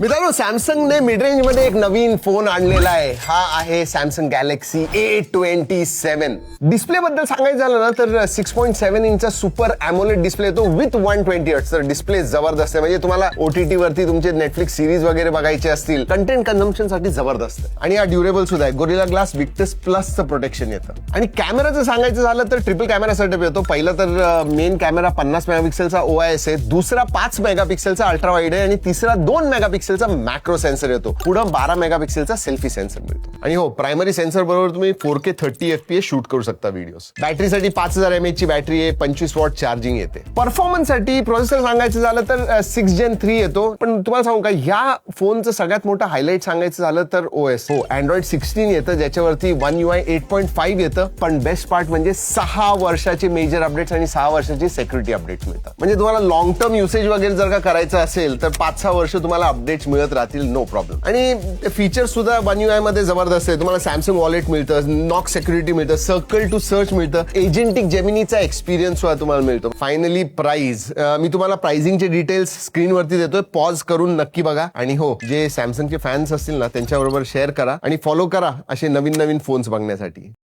मित्रांनो, सॅमसंगने mid range मध्ये एक नवीन फोन आणलेला आहे. हा आहे सॅमसंग गॅलेक्सी A27. डिस्प्ले बद्दल सांगायचं झालं ना तर 6.7 इंचचा सुपर अॅमोलेड डिस्प्ले येतो विथ 120 हर्ट्झ. तर डिस्प्ले जबरदस्त आहे. म्हणजे तुम्हाला OTT वरती तुमचे नेटफ्लिक्स सिरीज वगैरे बघायचे असतील, कंटेंट कन्झम्पशन साठी जबरदस्त आहे. आणि हा ड्युरेबल सुद्धा आहे. गोरिल्ला ग्लास विक्टस प्लसचं प्रोटेक्शन येतं. आणि कॅमेराचं सांगायचं झालं तर ट्रिपल कॅमेरा सेटअप येतो. पहिला तर मेन कॅमेरा 50 मेगापिक्सेलचा OIS आहे, दुसरा 5 मेगापिक्सेलचा अल्ट्रा वाईड आहे आणि तिसरा 2 मेगापिक्सेलचा मॅक्रो सेन्सर येतो. पुढे 12 मेगापिक्सेलचा सेल्फी सेन्सर मिळतो. आणि हो, प्रायमरी सेन्सर बरोबर तुम्ही 4K 30 FPS शूट करू शकता व्हिडिओ. बॅटरीसाठी 5000 mAh ची बॅटरी आहे, 25 वॉट चार्जिंग येते. परफॉर्मन्स साठी प्रोसेसर सांगायचं झालं तर 6 Gen 3 येतो. पण तुम्हाला सांगू का, ह्या फोनचं सगळ्यात मोठं हायलाइट सांगायचं झालं तर OS. हो, Android 16 येतं, ज्याच्यावरती One UI 8.5 येतं. पण बेस्ट पार्ट म्हणजे 6 वर्षाचे मेजर अपडेट्स आणि 6 वर्षाची सेक्युरिटी अपडेट्स मिळतात. म्हणजे तुम्हाला लॉंग टर्म युसेज वगैरे जर का करायचं असेल तर 5-6 वर्ष तुम्हाला अपडेट्स मिळत राहतील, नो प्रॉब्लेम. आणि फीचर सुद्धा One UI मध्ये जबरदस्त आहे. तुम्हाला सॅमसंग वॉलेट मिळतं, नॉक सिक्युरिटी मिळतं, सर्कल टू सर्च मिळतं, एजेंटिक जेमिनीचा एक्सपिरियन्स सुद्धा तुम्हाला मिळतो. फायनली प्राइस, मी तुम्हाला प्राइसिंगचे डिटेल्स स्क्रीनवरती देतोय, पॉज करून नक्की बघा. आणि हो, जे सॅमसंगचे फॅन्स असतील ना त्यांच्याबरोबर शेअर करा आणि फॉलो करा असे नवीन नवीन फोन्स बघण्यासाठी.